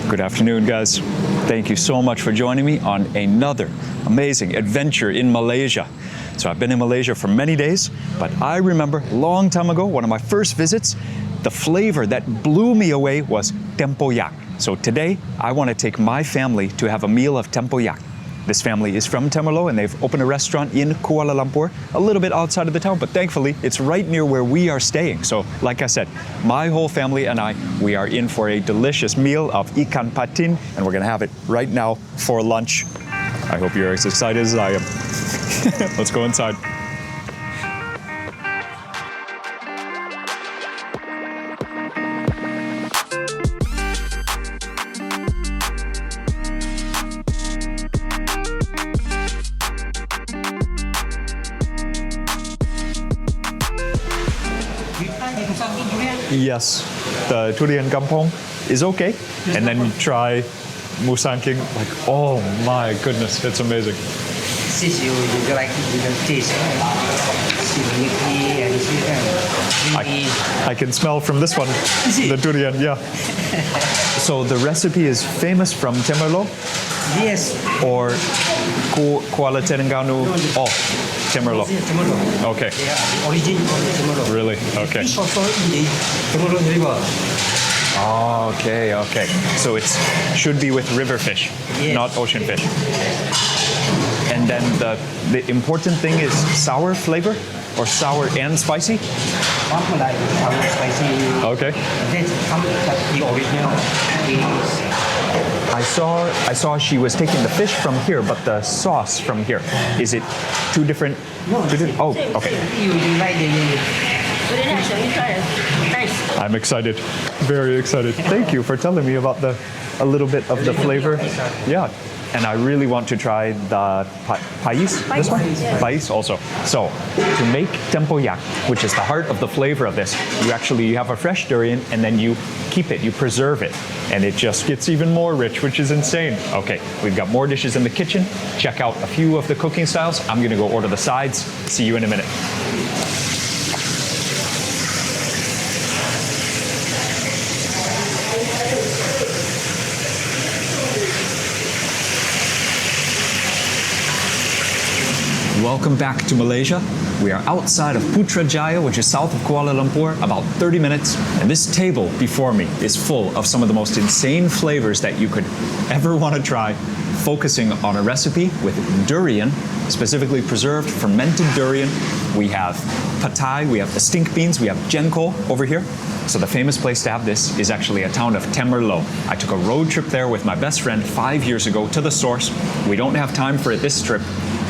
Good afternoon, guys. Thank you so much for joining me on another amazing adventure in Malaysia. So I've been in Malaysia for many days, but I remember a long time ago, one of my first visits, the flavor that blew me away was Tempoyak. So today, I want to take my family to have a meal of Tempoyak. This family is from Temerloh and they've opened a restaurant in Kuala Lumpur, a little bit outside of the town, but thankfully it's right near where we are staying. So like I said, my whole family and I, we are in for a delicious meal of ikan patin and we're gonna have it right now for lunch. I hope you're as excited as I am. Let's go inside. Yes, the durian kampong is okay. And then you try musang king, like, oh my goodness, it's amazing. Since you like the taste, sweetly and I can smell from this one, the durian, yeah. So the recipe is famous from Temerloh? Yes. Or Kuala Terengganu? Oh, Temerloh. Temerloh. Okay. Yeah, origin of Temerloh. Really? Okay. Fish also in the Temerloh river. Okay, okay. So it should be with river fish, yes, not ocean fish. And then the important thing is sour flavor, or sour and spicy? Not like sour spicy. Okay. Then come the original is. I saw she was taking the fish from here, but the sauce from here. Is it two different? No. Oh, okay. You like the. Very nice. You try it. Nice. I'm excited, very excited. Thank you for telling me about a little bit of the flavor. Yeah, and I really want to try the pais, this one? Yes. Pais also. So, to make Tempoyak, which is the heart of the flavor of this, you have a fresh durian and then you keep it, you preserve it, and it just gets even more rich, which is insane. Okay, we've got more dishes in the kitchen. Check out a few of the cooking styles. I'm gonna go order the sides. See you in a minute. Welcome back to Malaysia. We are outside of Putrajaya, which is south of Kuala Lumpur, about 30 minutes. And this table before me is full of some of the most insane flavors that you could ever want to try, focusing on a recipe with durian, specifically preserved fermented durian. We have Patin, we have the stink beans, we have Jenko over here. So the famous place to have this is actually a town of Temerloh. I took a road trip there with my best friend 5 years ago to the source. We don't have time for it this trip,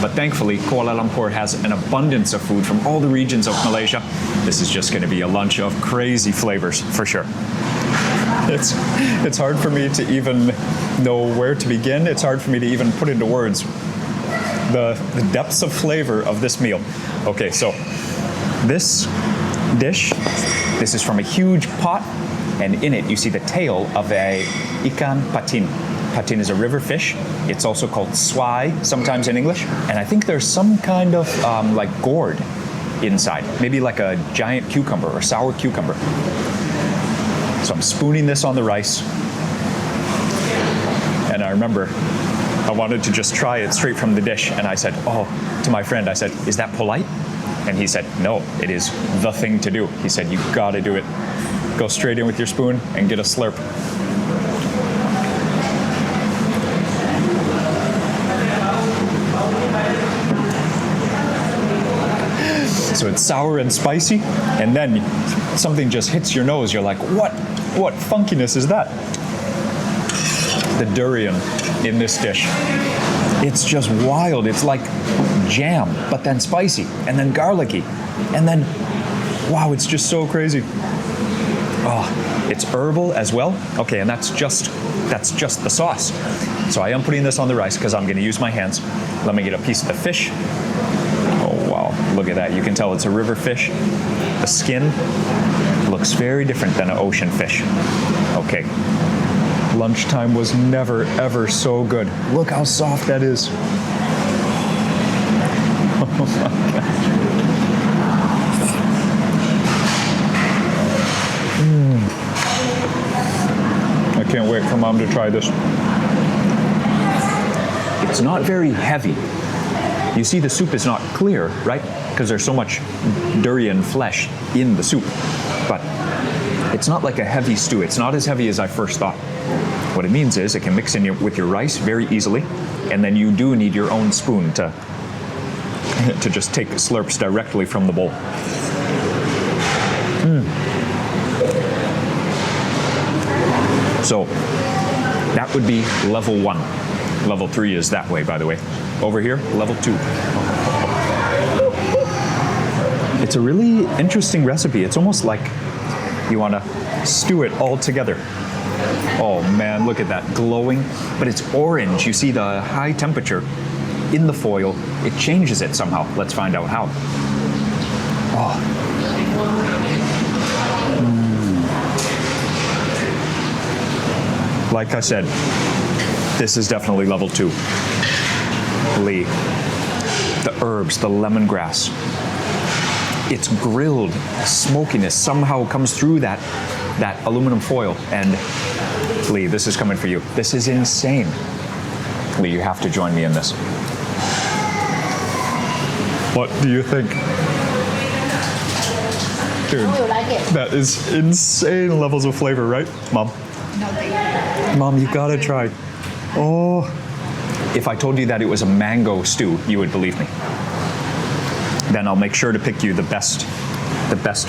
but thankfully Kuala Lumpur has an abundance of food from all the regions of Malaysia. This is just going to be a lunch of crazy flavors for sure. It's hard for me to even know where to begin. It's hard for me to even put into words the depths of flavor of this meal. Okay, so this dish, this is from a huge pot, and in it you see the tail of a ikan patin. Patin is a river fish. It's also called swai, sometimes in English. And I think there's some kind of like gourd inside, maybe like a giant cucumber or sour cucumber. So I'm spooning this on the rice. And I remember I wanted to just try it straight from the dish. And I said, to my friend, I said, is that polite? And he said, no, it is the thing to do. He said, you gotta do it. Go straight in with your spoon and get a slurp. So it's sour and spicy, and then something just hits your nose. You're like, what funkiness is that? The durian in this dish. It's just wild. It's like jam, but then spicy, and then garlicky, and then, wow, it's just so crazy. Oh, it's herbal as well. Okay, and that's just the sauce. So I am putting this on the rice because I'm gonna use my hands. Let me get a piece of the fish. Look at that, you can tell it's a river fish. The skin looks very different than an ocean fish. Okay, lunchtime was never ever so good. Look how soft that is. Oh my gosh. I can't wait for my Mom to try this. It's not very heavy. You see the soup is not clear, right? Because there's so much durian flesh in the soup. But it's not like a heavy stew. It's not as heavy as I first thought. What it means is it can mix in with your rice very easily, and then you do need your own spoon to just take slurps directly from the bowl. So that would be level 1. Level 3 is that way, by the way. Over here, level 2. It's a really interesting recipe. It's almost like you want to stew it all together. Oh man, look at that, glowing. But it's orange. You see the high temperature in the foil. It changes it somehow. Let's find out how. Oh. Like I said, this is definitely level 2. Lee, the herbs, the lemongrass. It's grilled. Smokiness somehow comes through that aluminum foil. And Lee, this is coming for you. This is insane. Lee, you have to join me in this. What do you think? Dude, How will you like it? that is insane levels of flavor, right, Mom? Mom, you gotta try. Oh, if I told you that it was a mango stew, you would believe me. Then I'll make sure to pick you the best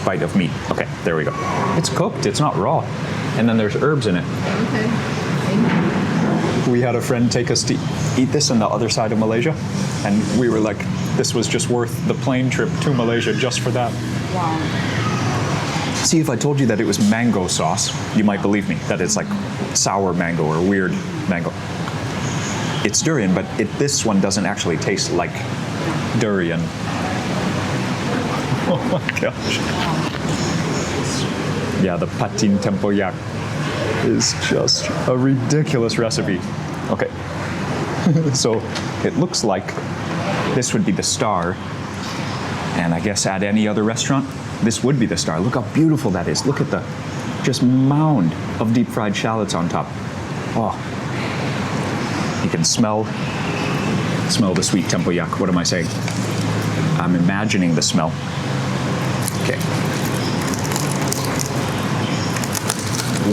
bite of meat. Okay, there we go. It's cooked, it's not raw. And then there's herbs in it. Okay. We had a friend take us to eat this on the other side of Malaysia, and we were like, this was just worth the plane trip to Malaysia just for that. Wow. See, if I told you that it was mango sauce, you might believe me, that it's like sour mango or weird mango. It's durian, but this one doesn't actually taste like durian. Oh my gosh. Yeah, the Patin Tempoyak is just a ridiculous recipe. Okay, so it looks like this would be the star, and I guess at any other restaurant, this would be the star. Look how beautiful that is. Look at the just mound of deep fried shallots on top. Oh, you can smell the sweet tempoyak. What am I saying? I'm imagining the smell. Okay.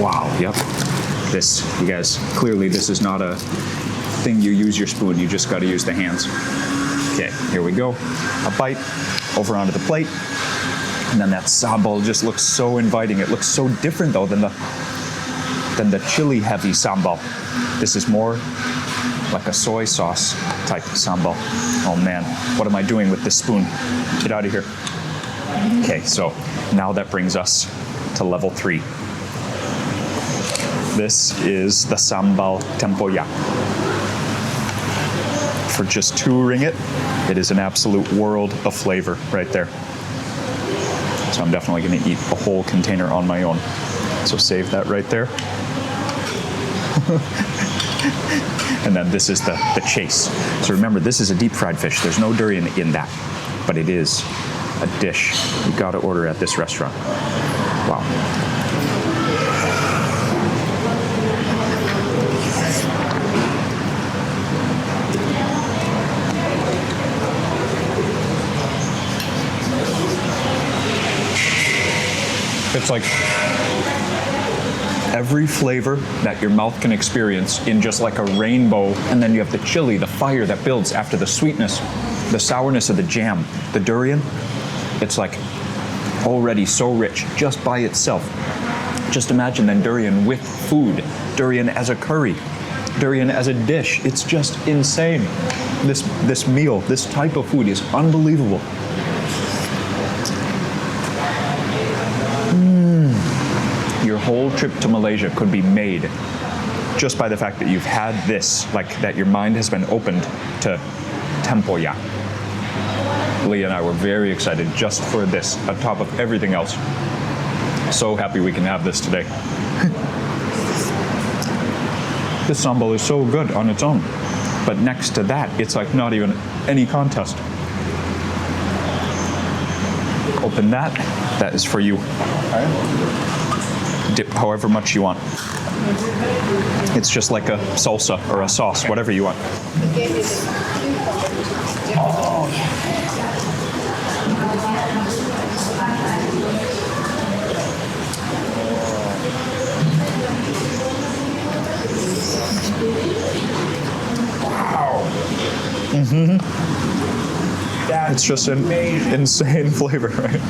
Wow, yep. This, you guys, clearly this is not a thing you use your spoon. You just got to use the hands. Okay, here we go. A bite over onto the plate. And then that sambal just looks so inviting. It looks so different though than the chili heavy sambal. This is more like a soy sauce type sambal. Oh man, what am I doing with this spoon? Get out of here. Okay, so now that brings us to level 3. This is the sambal tempoyak. For just 2 ringgit, it is an absolute world of flavor right there. So I'm definitely going to eat a whole container on my own. So save that right there. And then this is the chase. So remember, this is a deep fried fish. There's no durian in that, but it is a dish you got to order at this restaurant. Wow. It's like every flavor that your mouth can experience in just like a rainbow. And then you have the chili, the fire that builds after the sweetness, the sourness of the jam, the durian. It's like already so rich just by itself. Just imagine then durian with food, durian as a curry, durian as a dish. It's just insane. This meal, this type of food is unbelievable. Your whole trip to Malaysia could be made just by the fact that you've had this, like that your mind has been opened to tempoyak. Lee and I were very excited just for this, on top of everything else. So happy we can have this today. This sambal is so good on its own, but next to that, it's like not even any contest. Open that. That is for you. Dip however much you want. It's just like a salsa or a sauce, whatever you want. It's just an insane flavor, right?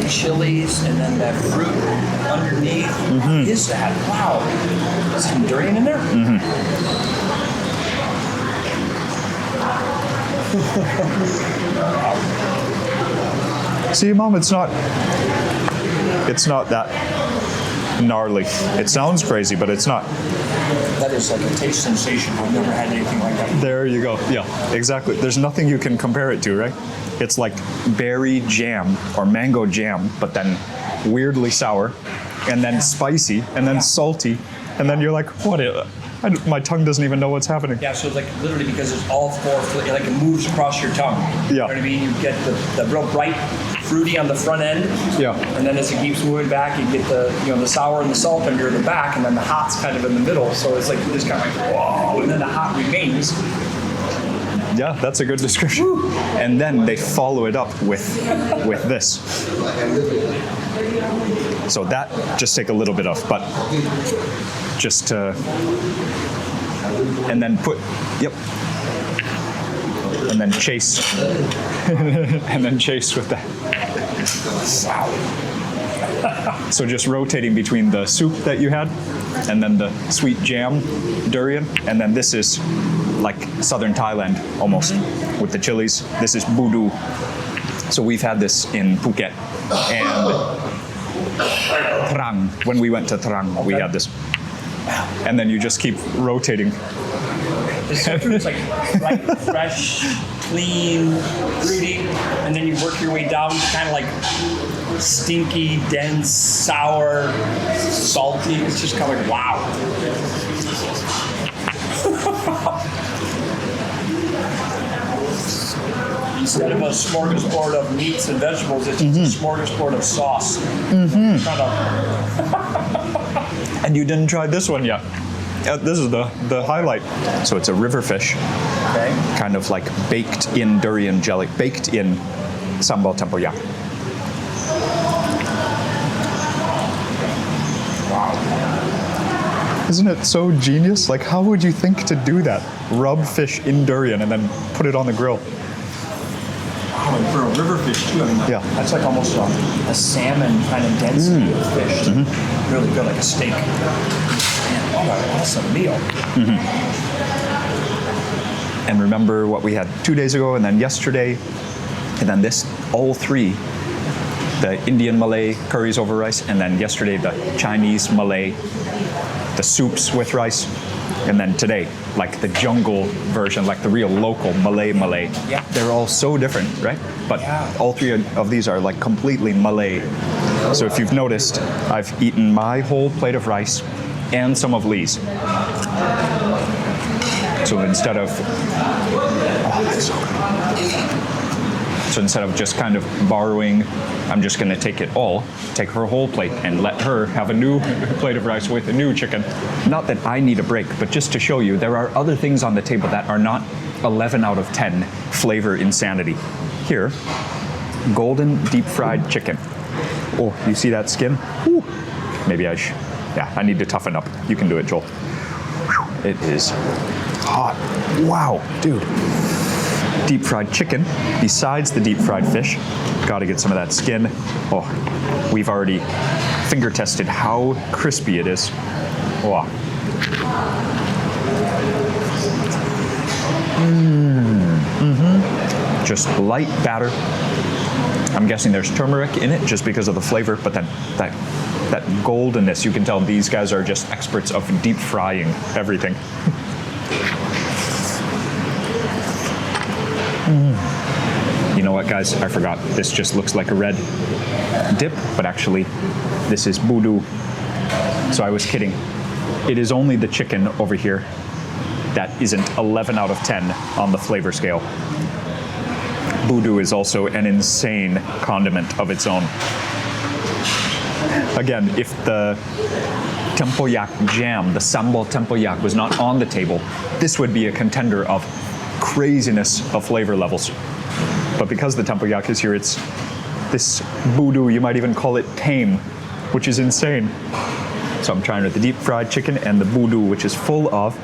Chilies and then that fruit underneath. What is that? Wow. Some durian in there? See, Mom, it's not that gnarly. It sounds crazy, but it's not. That is like a taste sensation. I've never had anything like that. There you go. Yeah, exactly. There's nothing you can compare it to, right? It's like berry jam or mango jam, but then weirdly sour, and then spicy, and then salty, and then you're like, what? My tongue doesn't even know what's happening. Yeah, so it's like literally because it's all four, like it moves across your tongue. Yeah. You know what I mean? You get the real bright, fruity on the front end. Yeah. And then as it keeps moving back, you get the sour and the salt under the back, and then the hot's kind of in the middle. So it's like you just kind of like, whoa, and then the hot remains. Yeah, that's a good description. Woo. And then they follow it up with this. So that just take a little bit of, but just and then and then chase, and then chase with that. So just rotating between the soup that you had, and then the sweet jam durian, and then this is like southern Thailand almost with the chilies. This is budu. So we've had this in Phuket and Trang. When we went to Trang, we had this. And then you just keep rotating. It's like fresh, clean, fruity, and then you work your way down to kind of like stinky, dense, sour, salty. It's just kind of like, wow. Instead of a smorgasbord of meats and vegetables, it's just a smorgasbord of sauce. And you didn't try this one yet. This is the highlight. So it's a river fish, kind of like baked in durian jelly, baked in sambal tempoyak. Wow. Isn't it so genius? Like, how would you think to do that? Rub fish in durian and then put it on the grill. Wow, and for a river fish too, I mean, that's like almost a salmon kind of density of fish. Really good, like a steak. Man, what an awesome meal. And remember what we had 2 days ago, and then yesterday, and then this, all three, the Indian Malay curries over rice, and then yesterday the Chinese Malay, the soups with rice, and then today, like the jungle version, like the real local Malay. Yeah. They're all so different, right? But all three of these are like completely Malay. So if you've noticed, I've eaten my whole plate of rice and some of Lee's. So instead of, so instead of just kind of borrowing, I'm just going to take her whole plate and let her have a new plate of rice with a new chicken. Not that I need a break, but just to show you, there are other things on the table that are not 11 out of 10 flavor insanity. Here, golden deep fried chicken. Oh, you see that skin? Ooh. Maybe I need to toughen up. You can do it, Joel. Whew. It is hot. Wow, dude. Deep fried chicken, besides the deep fried fish. Gotta get some of that skin. Oh, we've already finger tested how crispy it is. Wow. Just light batter. I'm guessing there's turmeric in it just because of the flavor, but then that goldenness, you can tell these guys are just experts of deep frying everything. You know what, guys? I forgot. This just looks like a red dip, but actually, this is budu. So I was kidding. It is only the chicken over here that isn't 11 out of 10 on the flavor scale. Budu is also an insane condiment of its own. Again, if the Tempoyak jam, the sambal Tempoyak, was not on the table, this would be a contender of craziness of flavor levels. But because the Tempoyak is here, it's this voodoo, you might even call it tame, which is insane. So I'm trying with the deep fried chicken and the voodoo, which is full of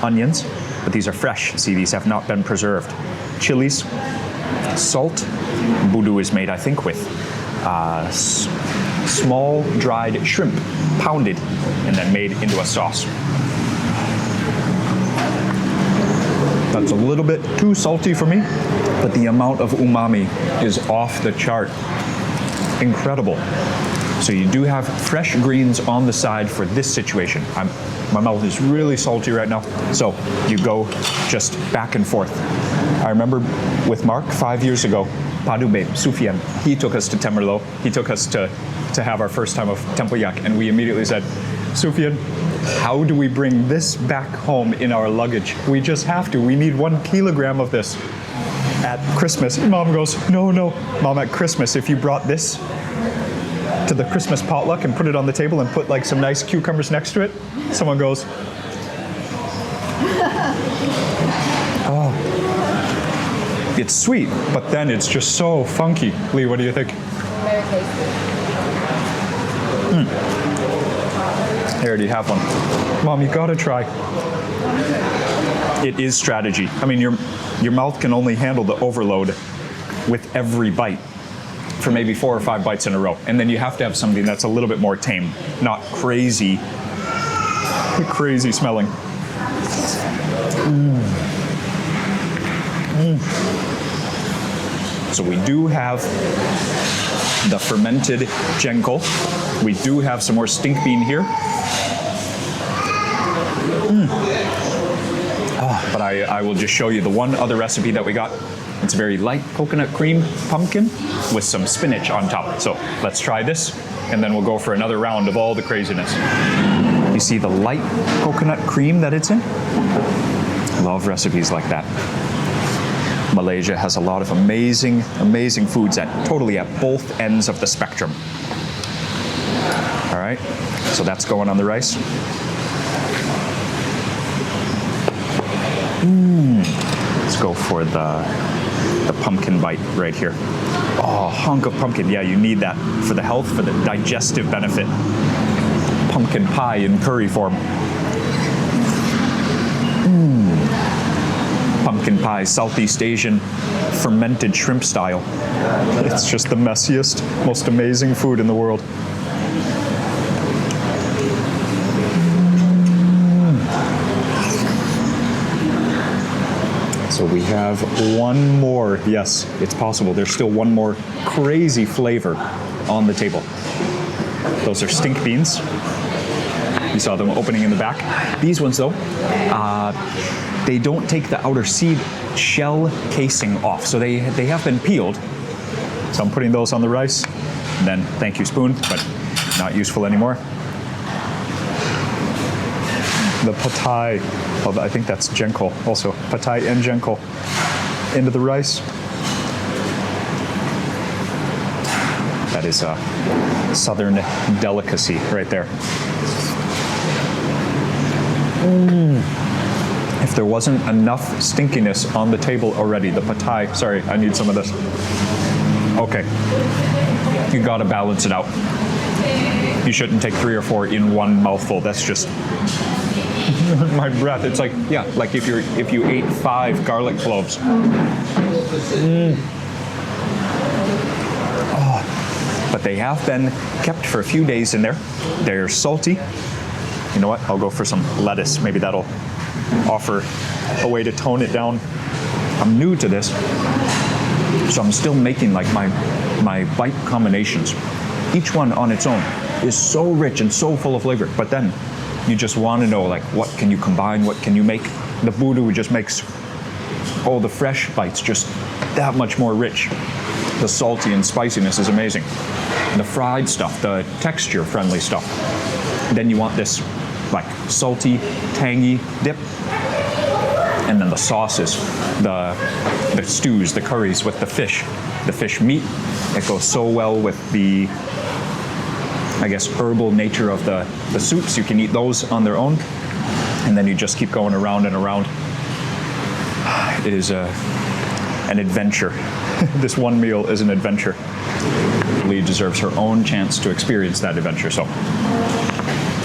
onions, but these are fresh. See, these have not been preserved. Chilies, salt. Voodoo is made, I think, with small dried shrimp, pounded, and then made into a sauce. That's a little bit too salty for me, but the amount of umami is off the chart. Incredible. So you do have fresh greens on the side for this situation. My mouth is really salty right now, so you go just back and forth. I remember with Mark 5 years ago, Padu Babe, Sufian, he took us to Temerloh. He took us to have our first time of Tempoyak, and we immediately said, Sufian, how do we bring this back home in our luggage? We just have to. We need 1 kilogram of this. At Christmas, Mom goes, no, Mom, at Christmas, if you brought this to the Christmas potluck and put it on the table and put like some nice cucumbers next to it, someone goes, oh. It's sweet, but then it's just so funky. Lee, what do you think? Very tasty. I already have one. Mom, you gotta try. It is strategy. I mean, your mouth can only handle the overload with every bite for maybe 4 or 5 bites in a row. And then you have to have something that's a little bit more tame, not crazy smelling. So we do have the fermented jenkel. We do have some more stink bean here. But I will just show you the one other recipe that we got. It's very light coconut cream pumpkin with some spinach on top. So let's try this, and then we'll go for another round of all the craziness. You see the light coconut cream that it's in? Love recipes like that. Malaysia has a lot of amazing, amazing foods totally at both ends of the spectrum. All right, so that's going on the rice. Let's go for the pumpkin bite right here. Oh, hunk of pumpkin. Yeah, you need that for the health, for the digestive benefit. Pumpkin pie in curry form. Pumpkin pie, Southeast Asian, fermented shrimp style. It's just the messiest, most amazing food in the world. So we have one more. Yes, it's possible. There's still one more crazy flavor on the table. Those are stink beans. You saw them opening in the back. These ones, though, they don't take the outer seed shell casing off. So they have been peeled. So I'm putting those on the rice. And then, thank you, spoon, but not useful anymore. The patai, I think that's jenkel also. Patai and jenkel into the rice. That is a southern delicacy right there. If there wasn't enough stinkiness on the table already, the patai, sorry, I need some of this. Okay, you gotta balance it out. You shouldn't take 3 or 4 in one mouthful. That's just my breath. It's like, yeah, like if you ate 5 garlic cloves. Oh, but they have been kept for a few days in there. They're salty. You know what? I'll go for some lettuce. Maybe that'll offer a way to tone it down. I'm new to this, so I'm still making like my bite combinations. Each one on its own is so rich and so full of flavor, but then you just want to know, like, what can you combine, what can you make? The voodoo just makes all the fresh bites just that much more rich. The salty and spiciness is amazing. The fried stuff, the texture-friendly stuff. Then you want this, like, salty, tangy dip. And then the sauces, the stews, the curries with the fish meat. It goes so well with the I guess, herbal nature of the soups. You can eat those on their own, and then you just keep going around and around. It is an adventure. This one meal is an adventure. Lee deserves her own chance to experience that adventure. So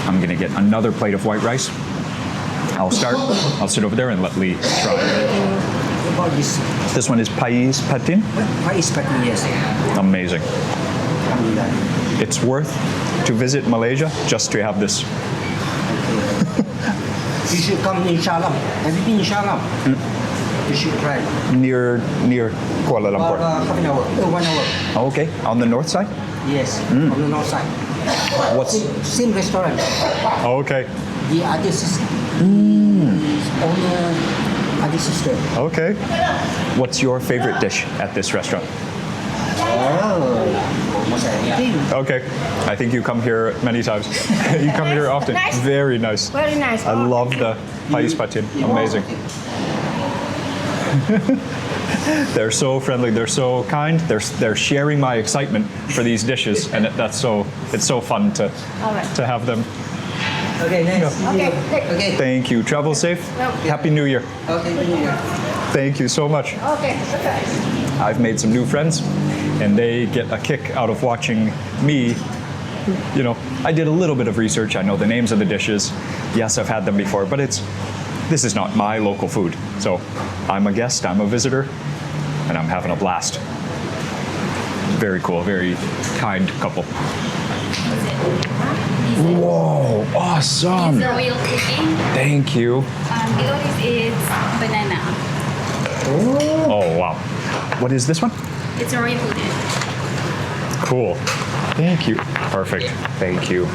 I'm gonna get another plate of white rice. I'll start. I'll sit over there and let Lee try. About this, This one is Patin. Patis Patin, yes. Amazing. Alhamdulillah. It's worth to visit Malaysia just to have this. You should come inshallah. Have you been inshallah? You should try. Near Kuala Lumpur. Half an hour, 1 hour. Okay, on the north side. Yes, on the north side. What's Same restaurant. okay? The other sister. Owner, other sister. Okay. What's your favorite dish at this restaurant? Oh, almost everything. Okay, I think you come here many times. You come here often. Nice. Very nice. Very nice. I love the Pais Patin. Amazing. They're so friendly. They're so kind. They're sharing my excitement for these dishes, and it's so fun to Alright. have them. Okay, nice. Okay. Okay. Thank you. Travel safe. Happy New Year. Okay, yeah. Thank you so much. Okay. I've made some new friends, and they get a kick out of watching me. You know, I did a little bit of research. I know the names of the dishes. Yes, I've had them before, but this is not my local food. So I'm a guest, I'm a visitor, and I'm having a blast. Very cool, very kind couple. Whoa, awesome. It's royal cooking. Thank you. Below this is banana. Oh, wow. What is this one? It's a royal pudding. Cool. Thank you. Perfect. Thank you.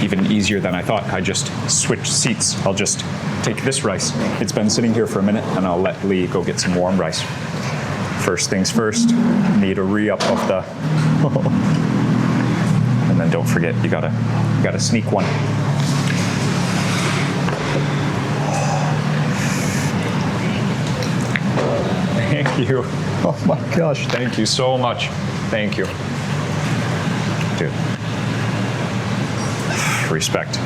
Even easier than I thought. I just switched seats. I'll just take this rice. It's been sitting here for a minute, and I'll let Lee go get some warm rice. First things first, need a re-up of the... And then don't forget, you gotta sneak one. Thank you. Oh my gosh, thank you so much. Thank you. Dude. Respect.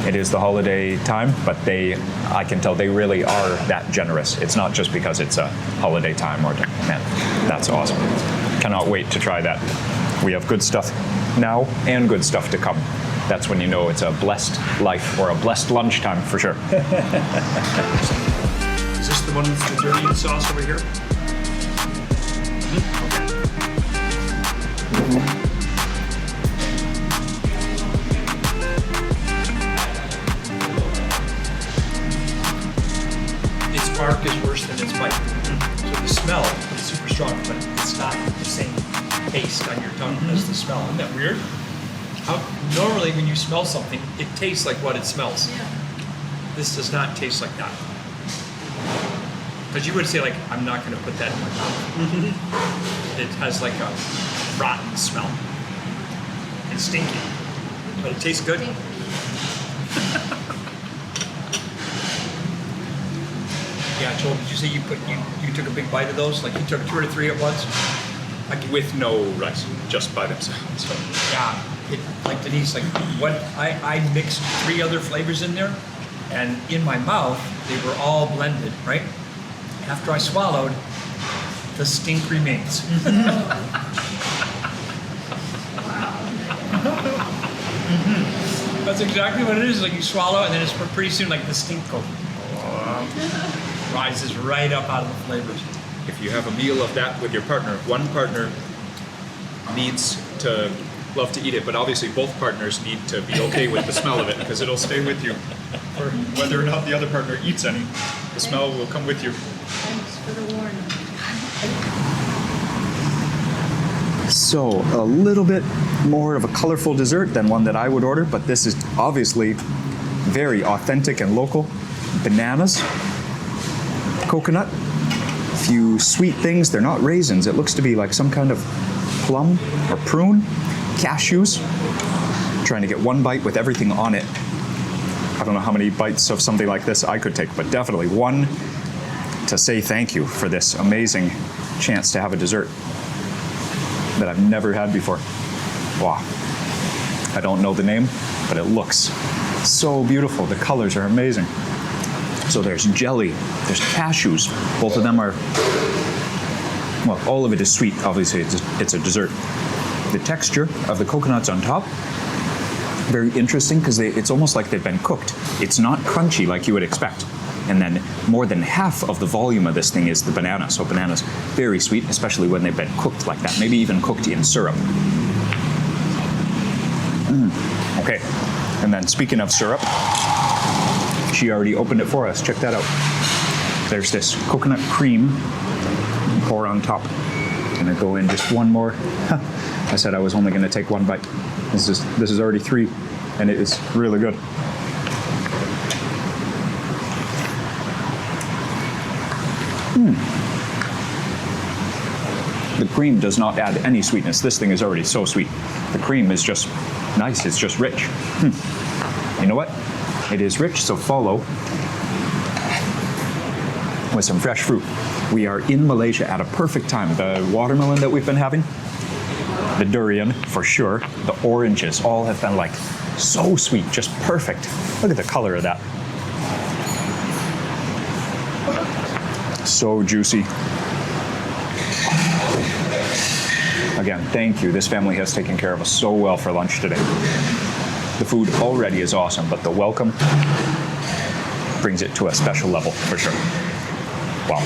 It is the holiday time, but I can tell they really are that generous. It's not just because it's a holiday time man, that's awesome. Cannot wait to try that. We have good stuff now and good stuff to come. That's when you know it's a blessed life or a blessed lunchtime for sure. Is this the one with the durian sauce over here? Its bark is worse than its bite. So the smell is super strong, but it's not the same taste on your tongue as the smell. Isn't that weird? Normally when you smell something, it tastes like what it smells. Yeah. This does not taste like that. Because you would say like, I'm not going to put that in my mouth. It has like a rotten smell. It's stinky, but it tastes good. Yeah, Joel, did you say you took a big bite of those? Like you took 2 or 3 at once? With no rice, just by themselves. Yeah, like Denise, like what I mixed 3 other flavors in there, and in my mouth they were all blended, right? After I swallowed, the stink remains. That's exactly what it is. Like you swallow, and then it's pretty soon like the stink goes rises right up out of the flavors. If you have a meal of that with your partner, one partner needs to love to eat it, but obviously both partners need to be okay with the smell of it because it'll stay with you for whether or not the other partner eats any. The smell will come with you. Thanks for the warning. So a little bit more of a colorful dessert than one that I would order, but this is obviously very authentic and local. Bananas, coconut, a few sweet things. They're not raisins. It looks to be like some kind of plum or prune, cashews. Trying to get one bite with everything on it. I don't know how many bites of something like this I could take, but definitely one to say thank you for this amazing chance to have a dessert. that I've never had before. Wow. I don't know the name, but it looks so beautiful. The colors are amazing. So there's jelly, there's cashews. Both of them are, well, all of it is sweet. Obviously, it's a dessert. The texture of the coconuts on top, very interesting because it's almost like they've been cooked. It's not crunchy like you would expect. And then more than half of the volume of this thing is the banana. So banana's very sweet, especially when they've been cooked like that. Maybe even cooked in syrup. Okay, and then speaking of syrup, she already opened it for us. Check that out. There's this coconut cream. Pour on top. Gonna go in just one more. I said I was only gonna take one bite. This is already 3, and it is really good. The cream does not add any sweetness. This thing is already so sweet. The cream is just nice. It's just rich. You know what? It is rich, so follow with some fresh fruit. We are in Malaysia at a perfect time. The watermelon that we've been having, the durian for sure, the oranges all have been like so sweet, just perfect. Look at the color of that. So juicy. Again, thank you. This family has taken care of us so well for lunch today. The food already is awesome, but the welcome brings it to a special level for sure. Wow.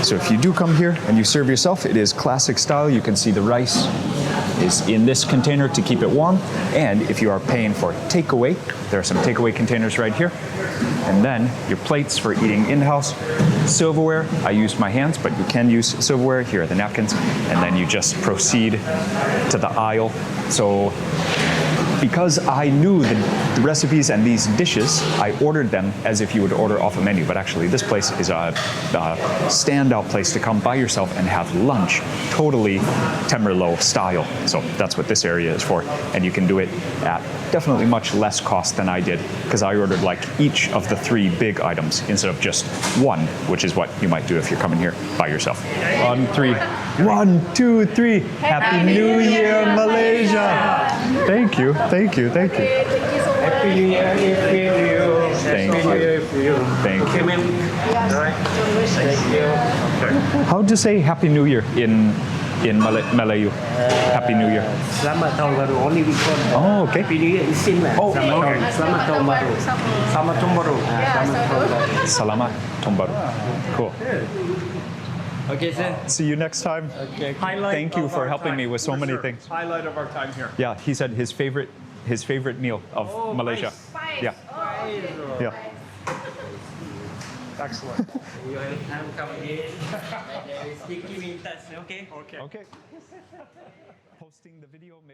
So if you do come here and you serve yourself, it is classic style. You can see the rice is in this container to keep it warm. And if you are paying for takeaway, there are some takeaway containers right here. And then your plates for eating in-house. Silverware, I used my hands, but you can use silverware. Here are the napkins. And then you just proceed to the aisle. So because I knew the recipes and these dishes, I ordered them as if you would order off a menu. But actually, this place is a standout place to come by yourself and have lunch, totally Temerloh style. So that's what this area is for. And you can do it at definitely much less cost than I did, because I ordered like each of the 3 big items instead of just one, which is what you might do if you're coming here by yourself. On 3. 1, 2, 3. Happy New Year, Malaysia! Thank you, thank you, thank you. Happy New Year if you. Thank Happy New Year if you. Thank Okay, you. ma'am. All right. Thank you. How do you say Happy New Year in Malayu? Happy New Year. Selamat tahun baru. Only we call. Oh, okay. Happy New Year is same lah. Oh, Selamat tahun baru. Selamat tahun baru. Selamat tahun baru. Salamat Tombaru. Cool. Okay, sir. See you next time. Okay. Thank you for helping me with so many things. Highlight of our time here. Yeah, he said his favorite meal of Malaysia. Yeah. Yeah. Excellent. You have time come again. Still keep in touch, okay? Okay. Posting the video maybe